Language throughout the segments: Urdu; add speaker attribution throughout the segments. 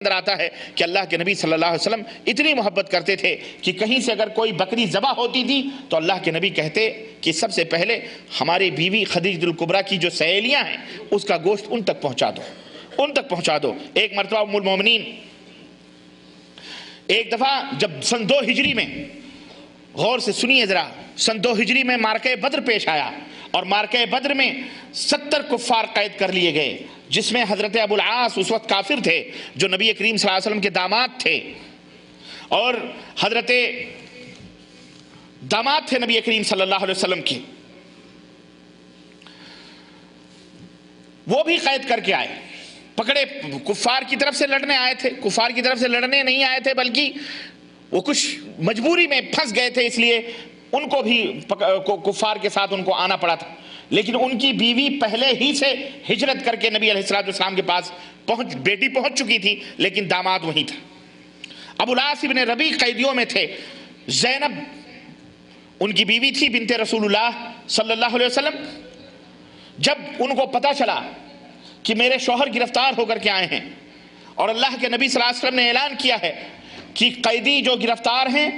Speaker 1: اندر آتا ہے کہ اللہ کے نبی صلی اللہ علیہ وسلم اتنی محبت کرتے تھے کہ کہیں سے اگر کوئی بکری ذبح ہوتی تھی تو اللہ کے نبی کہتے کہ سب سے پہلے ہماری بیوی خدیجہ الکبریٰ کی جو سہیلیاں ہیں اس کا گوشت ان تک پہنچا دو. ایک مرتبہ ام المومنین ایک دفعہ جب سن 2 ہجری میں، غور سے سنیے ذرا، سن 2 ہجری میں مارکہ بدر پیش آیا اور مارکہ بدر میں 70 کفار قید کر لیے گئے، جس میں حضرت ابو العاص اس وقت کافر تھے جو نبی کریم صلی اللہ علیہ وسلم کے داماد تھے، اور حضرت داماد تھے نبی کریم صلی اللہ علیہ وسلم کے، وہ بھی قید کر کے آئے، پکڑے، کفار کی طرف سے لڑنے آئے تھے، کفار کی طرف سے لڑنے نہیں آئے تھے بلکہ وہ کچھ مجبوری میں پھنس گئے تھے، اس لیے ان کو بھی کفار کے ساتھ ان کو آنا پڑا تھا. لیکن ان کی بیوی پہلے ہی سے ہجرت کر کے نبی علیہ السلام کے پاس بیٹی پہنچ چکی تھی، لیکن داماد وہیں تھا. ابو العاص ابن ربیع قیدیوں میں تھے. زینب ان کی بیوی تھی بنت رسول اللہ صلی اللہ علیہ وسلم. جب ان کو پتہ چلا کہ میرے شوہر گرفتار ہو کر کے آئے ہیں اور اللہ کے نبی صلی اللہ علیہ وسلم نے اعلان کیا ہے کہ قیدی جو گرفتار ہیں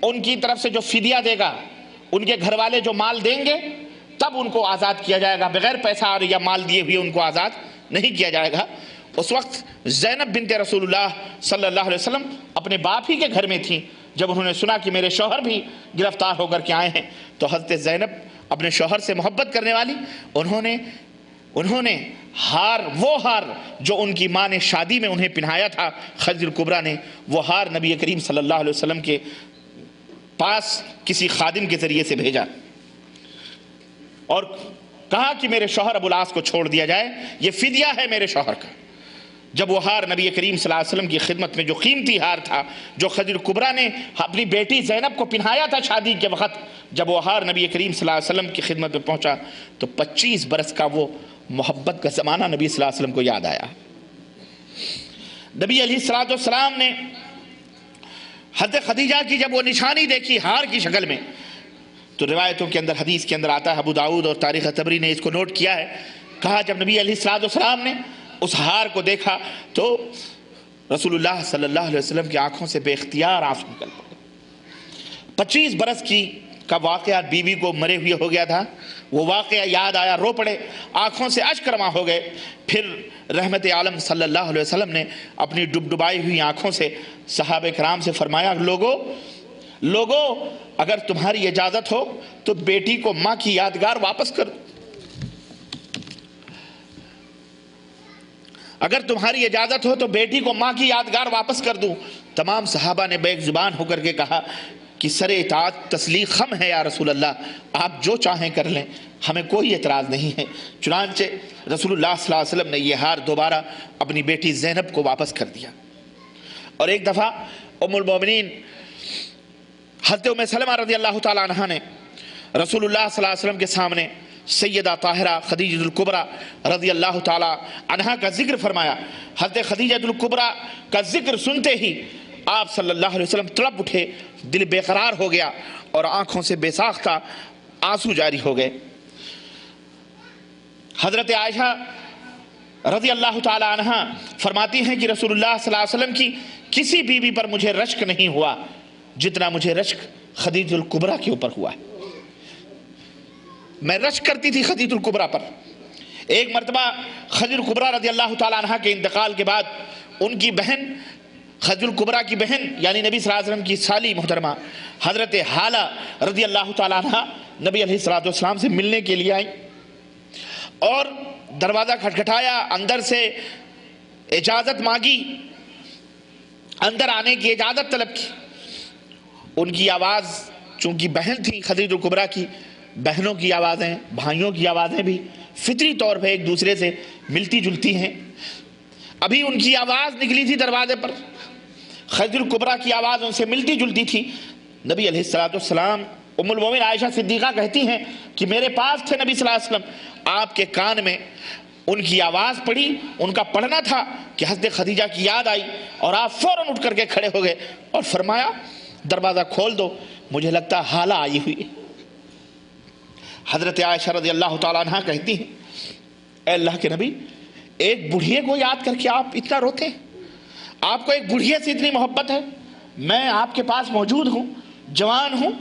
Speaker 1: ان کی طرف سے جو فدیہ دے گا، ان کے گھر والے جو مال دیں گے تب ان کو آزاد کیا جائے گا، بغیر پیسہ اور یا مال دیے ہوئے ان کو آزاد نہیں کیا جائے گا. اس وقت زینب بنت رسول اللہ صلی اللہ علیہ وسلم اپنے باپ ہی کے گھر میں تھیں. جب انہوں نے سنا کہ میرے شوہر بھی گرفتار ہو کر کے آئے ہیں تو حضرت زینب اپنے شوہر سے محبت کرنے والی، انہوں نے وہ ہار جو ان کی ماں نے شادی میں انہیں پہنایا تھا خدیجہ الکبریٰ نے، وہ ہار نبی کریم صلی اللہ علیہ وسلم کے پاس کسی خادم کے ذریعے سے بھیجا اور کہا کہ میرے شوہر ابو العاص کو چھوڑ دیا جائے، یہ فدیہ ہے میرے شوہر کا. جب وہ ہار نبی کریم صلی اللہ علیہ وسلم کی خدمت میں، جو قیمتی ہار تھا جو خدیجہ الکبریٰ نے اپنی بیٹی زینب کو پہنایا تھا شادی کے وقت، جب وہ ہار نبی کریم صلی اللہ علیہ وسلم کی خدمت میں پہنچا تو 25 برس کا وہ محبت کا زمانہ نبی صلی اللہ علیہ وسلم کو یاد آیا. نبی علیہ السلام نے حضرت خدیجہ کی جب وہ نشانی دیکھی ہار کی شکل میں، تو روایتوں کے اندر، حدیث کے اندر آتا ہے، ابو داؤد اور تاریخ طبری نے اس کو نوٹ کیا ہے، کہا جب نبی علیہ السلام نے اس ہار کو دیکھا تو رسول اللہ صلی اللہ علیہ وسلم کی آنکھوں سے بے اختیار آنسو نکل پڑے. 25 برس کا واقعہ بیوی کو مرے ہوئے ہو گیا تھا، وہ واقعہ یاد آیا، رو پڑے، آنکھوں سے اشک رواں ہو گئے. پھر رحمت عالم صلی اللہ علیہ وسلم نے اپنی ڈبڈبائی ہوئی آنکھوں سے صحابہ کرام سے فرمایا، لوگو اگر تمہاری اجازت ہو تو بیٹی کو ماں کی یادگار واپس کر دو. اگر تمہاری اجازت ہو تو بیٹی کو ماں کی یادگار واپس کر دوں. تمام صحابہ نے بیک زبان ہو کر کے کہا کہ سر اطاعت تسلیق خم ہے یا رسول اللہ، آپ جو چاہیں کر لیں، ہمیں کوئی اعتراض نہیں ہے. چنانچہ رسول اللہ صلی اللہ علیہ وسلم نے یہ ہار دوبارہ اپنی بیٹی زینب کو واپس کر دیا. اور ایک دفعہ ام المومنین حضرت ام سلمہ رضی اللہ تعالیٰ عنہ نے رسول اللہ صلی اللہ علیہ وسلم کے سامنے سیدہ طاہرہ خدیجہ الکبریٰ رضی اللہ تعالیٰ عنہا کا ذکر فرمایا. حضرت خدیجہ الکبریٰ کا ذکر سنتے ہی آپ صلی اللہ علیہ وسلم تڑپ اٹھے، دل بے قرار ہو گیا اور آنکھوں سے بے ساختہ آنسو جاری ہو گئے. حضرت عائشہ رضی اللہ تعالی عنہ فرماتی ہیں کہ رسول اللہ صلی اللہ علیہ وسلم کی کسی بیوی پر مجھے رشک نہیں ہوا جتنا مجھے رشک خدیجہ الکبریٰ کے اوپر ہوا ہے. میں رشک کرتی تھی خدیجہ الکبریٰ پر. ایک مرتبہ خدیجہ الکبریٰ رضی اللہ تعالی عنہ کے انتقال کے بعد ان کی بہن خدیجہ الکبریٰ کی بہن یعنی نبی صلی اللہ علیہ وسلم کی سالی محترمہ حضرت حالہ رضی اللہ تعالی عنہ نبی علیہ السلام سے ملنے کے لیے آئیں اور دروازہ کھٹکھٹایا، اندر سے اجازت مانگی، اندر آنے کی اجازت طلب کی. ان کی آواز، چونکہ بہن تھی خدیجہ الکبریٰ کی، بہنوں کی آوازیں، بھائیوں کی آوازیں بھی فطری طور پہ ایک دوسرے سے ملتی جلتی ہیں. ابھی ان کی آواز نکلی تھی دروازے پر، خدیجہ الکبریٰ کی آواز ان سے ملتی جلتی تھی. نبی علیہ السلام، ام المومنین عائشہ صدیقہ کہتی ہیں کہ میرے پاس تھے نبی صلی اللہ علیہ وسلم، آپ کے کان میں ان کی آواز پڑی، ان کا پڑھنا تھا کہ حضرت خدیجہ کی یاد آئی اور آپ فوراً اٹھ کر کے کھڑے ہو گئے اور فرمایا دروازہ کھول دو، مجھے لگتا حالہ آئی ہوئی. حضرت عائشہ رضی اللہ تعالیٰ عنہ کہتی ہیں، اے اللہ کے نبی، ایک بڑھیے کو یاد کر کے آپ اتنا روتے ہیں؟ آپ کو ایک بڑھیا سے اتنی محبت ہے، میں آپ کے پاس موجود ہوں، جوان ہوں،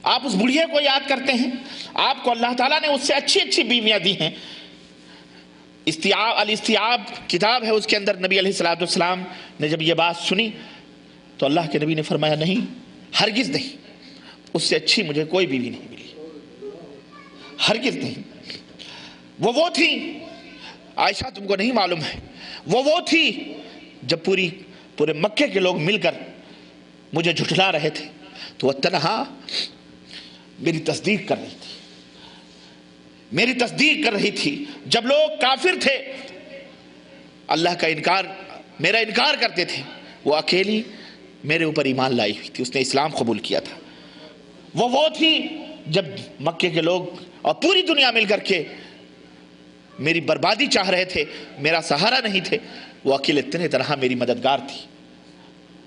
Speaker 1: آپ اس بڑھیا کو یاد کرتے ہیں، آپ کو اللہ تعالیٰ نے اس سے اچھی اچھی بیویاں دی ہیں۔ الاستیعاب کتاب ہے، اس کے اندر نبی علیہ السلام نے جب یہ بات سنی تو اللہ کے نبی نے فرمایا نہیں، ہرگز نہیں، اس سے اچھی مجھے کوئی بیوی نہیں ملی، ہرگز نہیں۔ وہ تھی عائشہ، تم کو نہیں معلوم ہے، وہ تھی جب پورے مکے کے لوگ مل کر مجھے جھٹلا رہے تھے تو وہ تنہا میری تصدیق کر رہی تھی، میری تصدیق کر رہی تھی۔ جب لوگ کافر تھے، اللہ کا انکار، میرا انکار کرتے تھے، وہ اکیلی میرے اوپر ایمان لائی ہوئی تھی، اس نے اسلام قبول کیا تھا۔ وہ تھی جب مکے کے لوگ اور پوری دنیا مل کر کے میری بربادی چاہ رہے تھے، میرا سہارا نہیں تھے، وہ اکیلے اتنے طرح میری مددگار تھی۔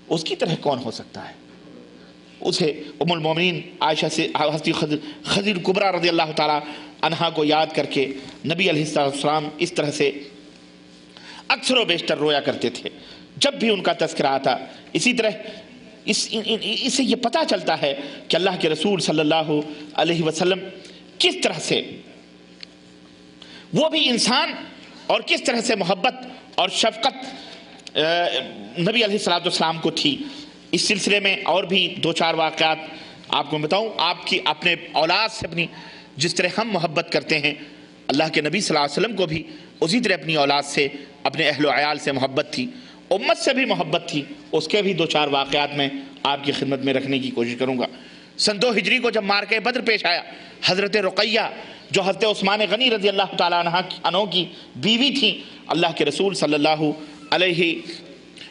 Speaker 1: اس کی طرح کون ہو سکتا ہے؟ اسے ام المومنین عائشہ سے حضرت خدیجہ کبریٰ رضی اللہ تعالی عنہا کو یاد کر کے نبی علیہ السلام اس طرح سے اکثر و بیشتر رویا کرتے تھے جب بھی ان کا تذکرہ آتا۔ اسی طرح اس سے یہ پتہ چلتا ہے کہ اللہ کے رسول صلی اللہ علیہ وسلم کس طرح سے وہ بھی انسان اور کس طرح سے محبت اور شفقت نبی علیہ السلام کو تھی۔ اس سلسلے میں اور بھی 2-4 واقعات آپ کو بتاؤں۔ آپ کی اپنے اولاد سے اپنی جس طرح ہم محبت کرتے ہیں، اللہ کے نبی صلی اللہ علیہ وسلم کو بھی اسی طرح اپنی اولاد سے، اپنے اہل و عیال سے محبت تھی، امت سے بھی محبت تھی۔ اس کے بھی 2-4 واقعات میں آپ کی خدمت میں رکھنے کی کوشش کروں گا۔ سن 2 ہجری کو جب معرکہ بدر پیش آیا، حضرت رقیہ جو حضرت عثمان غنی رضی اللہ تعالیٰ عنہ کی بیوی تھی، اللہ کے رسول صلی اللہ علیہ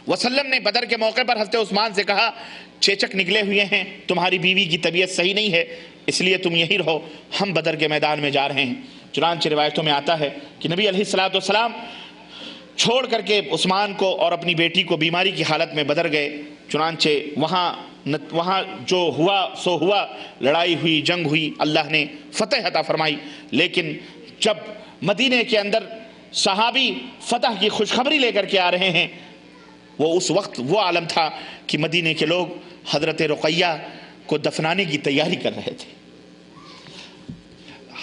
Speaker 1: وسلم نے بدر کے موقع پر حضرت عثمان سے کہا، چیچک نکلے ہوئے ہیں، تمہاری بیوی کی طبیعت صحیح نہیں ہے، اس لیے تم یہی رہو، ہم بدر کے میدان میں جا رہے ہیں۔ چنانچہ روایتوں میں آتا ہے کہ نبی علیہ السلام چھوڑ کر کے عثمان کو اور اپنی بیٹی کو بیماری کی حالت میں بدر گئے۔ چنانچہ وہاں جو ہوا سو ہوا، لڑائی ہوئی، جنگ ہوئی، اللہ نے فتح عطا فرمائی۔ لیکن جب مدینے کے اندر صحابی فتح کی خوشخبری لے کر کے آ رہے ہیں، وہ اس وقت وہ عالم تھا کہ مدینے کے لوگ حضرت رقیہ کو دفنانے کی تیاری کر رہے تھے،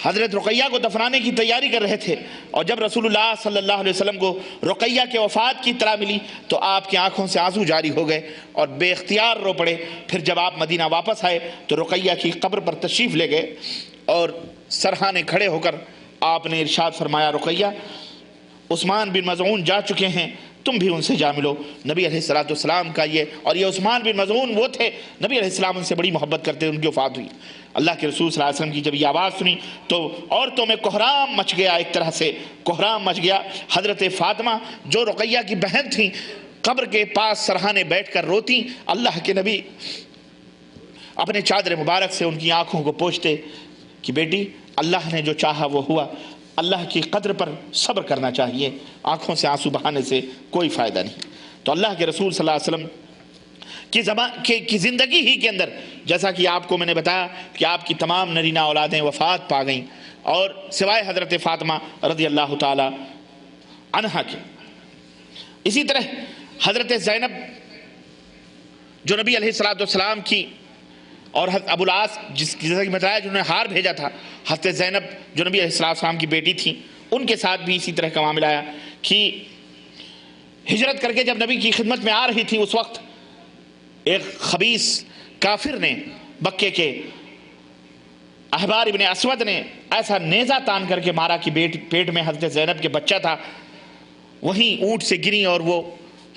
Speaker 1: حضرت رقیہ کو دفنانے کی تیاری کر رہے تھے۔ اور جب رسول اللہ صلی اللہ علیہ وسلم کو رقیہ کے وفات کی اطلاع ملی تو آپ کی آنکھوں سے آنسو جاری ہو گئے اور بے اختیار رو پڑے۔ پھر جب آپ مدینہ واپس آئے تو رقیہ کی قبر پر تشریف لے گئے اور سرہانے کھڑے ہو کر آپ نے ارشاد فرمایا، رقیہ، عثمان بن مظعون جا چکے ہیں، تم بھی ان سے جا ملو۔ نبی علیہ السلام کا اور یہ عثمان بن مظعون وہ تھے، نبی علیہ السلام ان سے بڑی محبت کرتے، ان کی وفات ہوئی۔ اللہ کے رسول صلی اللہ علیہ وسلم کی جب یہ آواز سنی تو عورتوں میں کوہرام مچ گیا، ایک طرح سے کوہرام مچ گیا۔ حضرت فاطمہ جو رقیہ کی بہن تھیں، قبر کے پاس سرہانے بیٹھ کر روتی، اللہ کے نبی اپنے چادر مبارک سے ان کی آنکھوں کو پوچھتے کہ بیٹی، اللہ نے جو چاہا وہ ہوا، اللہ کی قدر پر صبر کرنا چاہیے، آنکھوں سے آنسو بہانے سے کوئی فائدہ نہیں۔ تو اللہ کے رسول صلی اللہ علیہ وسلم کی زندگی ہی کے اندر، جیسا کہ آپ کو میں نے بتایا کہ آپ کی تمام نرینہ اولادیں وفات پا گئیں، اور سوائے حضرت فاطمہ رضی اللہ تعالی عنہا کے۔ اسی طرح حضرت زینب جو نبی علیہ السلام کی، اور ابو العاص جیسا کہ بتایا جنہوں نے ہار بھیجا تھا، حضرت زینب جو نبی علیہ السلام کی بیٹی تھی، ان کے ساتھ بھی اسی طرح کا معاملہ آیا کہ ہجرت کر کے جب نبی کی خدمت میں آ رہی تھی، اس وقت ایک خبیث کافر نے، مکے کے احبار ابن اسود نے ایسا نیزہ تان کر کے مارا کہ پیٹ میں حضرت زینب کے بچہ تھا، وہیں اونٹ سے گری اور وہ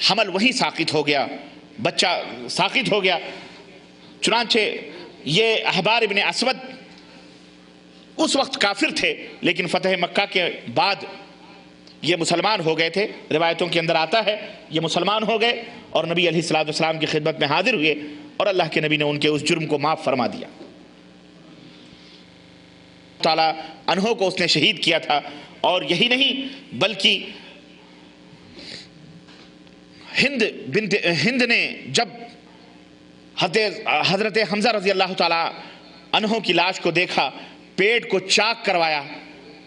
Speaker 1: حمل وہیں ساقط ہو گیا، بچہ ساقط ہو گیا۔ چنانچہ یہ احبار ابن اسود اس وقت کافر تھے، لیکن فتح مکہ کے بعد یہ مسلمان ہو گئے تھے۔ روایتوں کے اندر آتا ہے یہ مسلمان ہو گئے اور نبی علیہ السلام کی خدمت میں حاضر ہوئے، اور اللہ کے نبی نے ان کے اس جرم کو معاف فرما دیا۔ تعالیٰ عنہ کو اس نے شہید کیا تھا، اور یہی نہیں بلکہ ہند نے جب حضرت حمزہ رضی اللہ تعالیٰ عنہ کی لاش کو دیکھا، پیٹ کو چاک کروایا،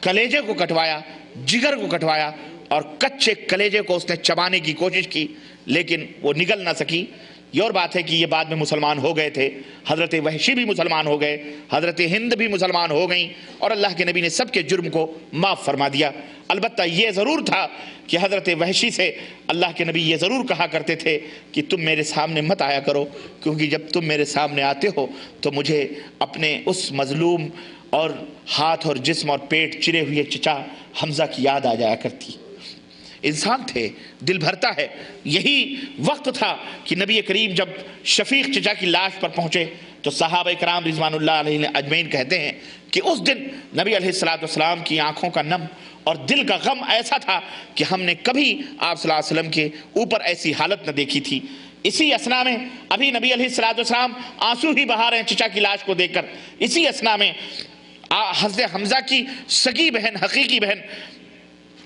Speaker 1: کلیجے کو کٹوایا، جگر کو کٹوایا، اور کچے کلیجے کو اس نے چبانے کی کوشش کی لیکن وہ نگل نہ سکی۔ یہ اور بات ہے کہ یہ بعد میں مسلمان ہو گئے تھے، حضرت وحشی بھی مسلمان ہو گئے، حضرت ہند بھی مسلمان ہو گئیں، اور اللہ کے نبی نے سب کے جرم کو معاف فرما دیا۔ البتہ یہ ضرور تھا کہ حضرت وحشی سے اللہ کے نبی یہ ضرور کہا کرتے تھے کہ تم میرے سامنے مت آیا کرو، کیونکہ جب تم میرے سامنے آتے ہو تو مجھے اپنے اس مظلوم اور ہاتھ اور جسم اور پیٹ چرے ہوئے چچا حمزہ کی یاد آ جایا کرتی۔ انسان تھے، دل بھرتا ہے۔ یہی وقت تھا کہ نبی کریم جب شفیق چچا کی لاش پر پہنچے تو صحابہ کرام رضوان اللہ علیہ اجمعین کہتے ہیں کہ اس دن نبی علیہ السلام کی آنکھوں کا نم اور دل کا غم ایسا تھا کہ ہم نے کبھی آپ صلی اللہ علیہ وسلم کے اوپر ایسی حالت نہ دیکھی تھی۔ اسی اسنا میں ابھی نبی علیہ السلام آنسو ہی بہا رہے ہیں چچا کی لاش کو دیکھ کر۔ اسی اسنا میں حضرت حمزہ کی سگی بہن، حقیقی بہن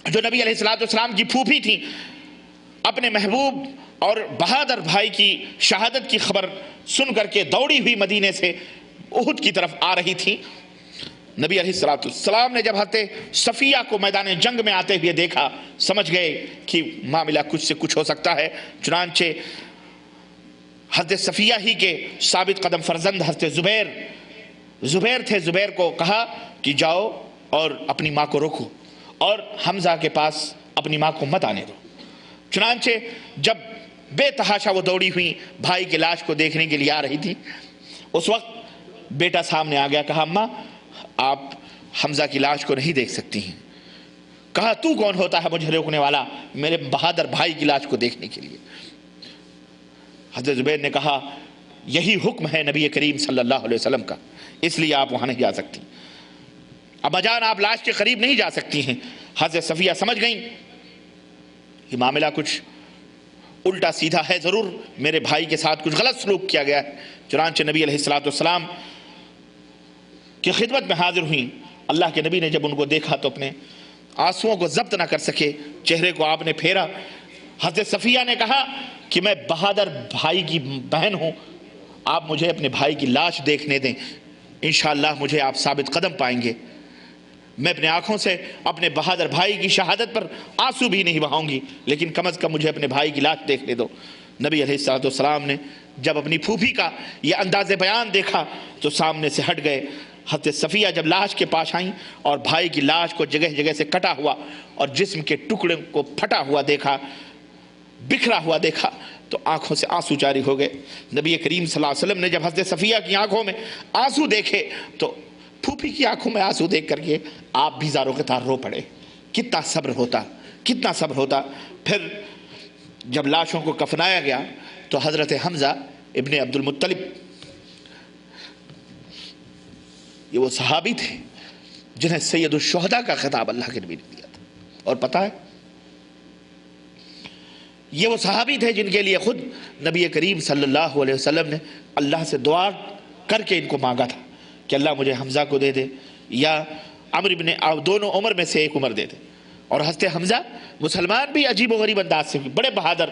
Speaker 1: جو نبی علیہ السلام کی پھوپھی تھی، اپنے محبوب اور بہادر بھائی کی شہادت کی خبر سن کر کے دوڑی ہوئی مدینے سے احد کی طرف آ رہی تھی۔ نبی علیہ السلام نے جب حضرت صفیہ کو میدان جنگ میں آتے ہوئے دیکھا، سمجھ گئے کہ معاملہ کچھ سے کچھ ہو سکتا ہے۔ چنانچہ حضرت صفیہ ہی کے ثابت قدم فرزند حضرت زبیر تھے، زبیر کو کہا کہ جاؤ اور اپنی ماں کو روکو اور حمزہ کے پاس اپنی ماں کو مت آنے دو۔ چنانچہ جب بے تحاشا وہ دوڑی ہوئی بھائی کی لاش کو دیکھنے کے لیے آ رہی تھی، اس وقت بیٹا سامنے آ گیا، کہا اماں آپ حمزہ کی لاش کو نہیں دیکھ سکتی ہیں۔ کہا تو کون ہوتا ہے مجھے روکنے والا میرے بہادر بھائی کی لاش کو دیکھنے کے لیے؟ حضرت زبیر نے کہا یہی حکم ہے نبی کریم صلی اللہ علیہ وسلم کا، اس لیے آپ وہاں نہیں جا سکتی۔ ابا جان آپ لاش کے قریب نہیں جا سکتی ہیں۔ حضرت صفیہ سمجھ گئیں کہ معاملہ کچھ الٹا سیدھا ہے، ضرور میرے بھائی کے ساتھ کچھ غلط سلوک کیا گیا ہے۔ چنانچہ نبی علیہ السلام کی خدمت میں حاضر ہوئیں۔ اللہ کے نبی نے جب ان کو دیکھا تو اپنے آنسوؤں کو ضبط نہ کر سکے، چہرے کو آپ نے پھیرا۔ حضرت صفیہ نے کہا کہ میں بہادر بھائی کی بہن ہوں، آپ مجھے اپنے بھائی کی لاش دیکھنے دیں، انشاءاللہ مجھے آپ ثابت قدم پائیں گے۔ میں اپنے آنکھوں سے اپنے بہادر بھائی کی شہادت پر آنسو بھی نہیں بہاؤں گی، لیکن کم از کم مجھے اپنے بھائی کی لاش دیکھنے دو۔ نبی علیہ السلام نے جب اپنی پھوپھی کا یہ انداز بیان دیکھا تو سامنے سے ہٹ گئے۔ حضرت صفیہ جب لاش کے پاس آئیں اور بھائی کی لاش کو جگہ جگہ سے کٹا ہوا اور جسم کے ٹکڑے کو پھٹا ہوا دیکھا، بکھرا ہوا دیکھا تو آنکھوں سے آنسو جاری ہو گئے۔ نبی کریم صلی اللہ علیہ وسلم نے جب حضرت صفیہ کی آنکھوں میں آنسو دیکھے تو پھوپھی کی آنکھوں میں آنسو دیکھ کر کے آپ بھی زاروں کے تار رو پڑے۔ کتنا صبر ہوتا، کتنا صبر ہوتا۔ پھر جب لاشوں کو کفنایا گیا تو حضرت حمزہ ابن عبد المطلب، یہ وہ صحابی تھے جنہیں سید الشہداء کا خطاب اللہ کے نبی نے دیا تھا، اور پتہ ہے یہ وہ صحابی تھے جن کے لیے خود نبی کریم صلی اللہ علیہ وسلم نے اللہ سے دعا کر کے ان کو مانگا تھا کہ اللہ مجھے حمزہ کو دے دے یا عمر بن دونوں عمر میں سے ایک عمر دے دے۔ اور حضرت حمزہ مسلمان بھی عجیب و غریب انداز سے بڑے بہادر۔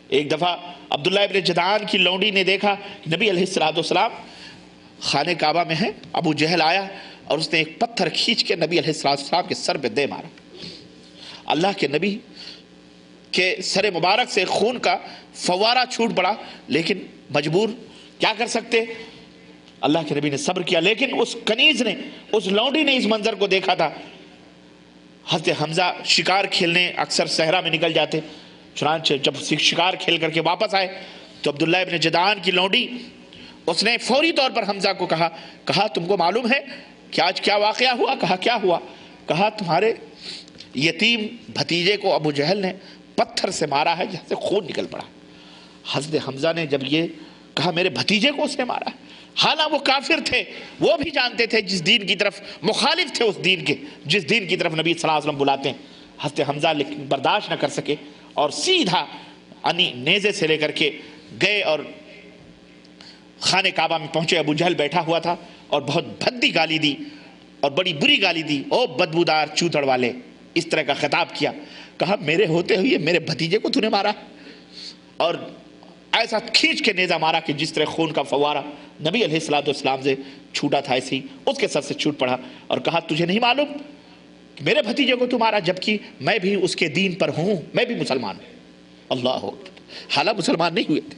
Speaker 1: ایک دفعہ عبداللہ ابن جدعان کی لونڈی نے دیکھا نبی علیہ السلام خانہ کعبہ میں ہے، ابو جہل آیا اور اس نے ایک پتھر کھینچ کے نبی علیہ السلام کے سر پہ دے مارا۔ اللہ کے نبی کے سر مبارک سے خون کا فوارہ چھوٹ پڑا، لیکن مجبور کیا کر سکتے، اللہ کے نبی نے صبر کیا۔ لیکن اس کنیز نے، اس لونڈی نے اس منظر کو دیکھا تھا۔ حضرت حمزہ شکار کھیلنے اکثر صحرا میں نکل جاتے، چنانچہ جب شکار کھیل کر کے واپس آئے تو عبداللہ ابن جدعان کی لونڈی، اس نے فوری طور پر حمزہ کو کہا تم کو معلوم ہے کہ آج کیا واقعہ ہوا؟ کہا کیا ہوا؟ کہا تمہارے یتیم بھتیجے کو ابو جہل نے پتھر سے مارا ہے جہاں سے خون نکل پڑا۔ حضرت حمزہ نے جب یہ کہا میرے بھتیجے کو اس نے مارا ہے، حالانکہ وہ کافر تھے، وہ بھی جانتے تھے جس دین کی طرف مخالف تھے، اس دین کے جس دین کی طرف نبی صلی اللہ علیہ وسلم بلاتے ہیں۔ حضرت حمزہ لیکن برداشت نہ کر سکے اور سیدھا نیزے سے لے کر کے گئے اور خانہ کعبہ میں پہنچے۔ ابو جہل بیٹھا ہوا تھا اور بہت بھدی گالی دی اور بڑی بری گالی دی، او بدبودار چوتڑ والے، اس طرح کا خطاب کیا۔ کہا میرے ہوتے ہوئے میرے بھتیجے کو تو نے مارا، اور ایسا کھینچ کے نیزہ مارا کہ جس طرح خون کا فوارہ نبی علیہ السلام سے چھوٹا تھا ایسے ہی اس کے سر سے چھوٹ پڑا، اور کہا تجھے نہیں معلوم کہ میرے بھتیجے کو تمہارا، جبکہ میں بھی اس کے دین پر ہوں، میں بھی مسلمان ہوں۔ اللہ اکبر، حالانکہ مسلمان نہیں ہوئے تھے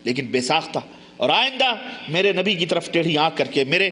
Speaker 1: لیکن بے ساختہ، اور آئندہ میرے نبی کی طرف ٹیڑھی آنکھ کر کے، میرے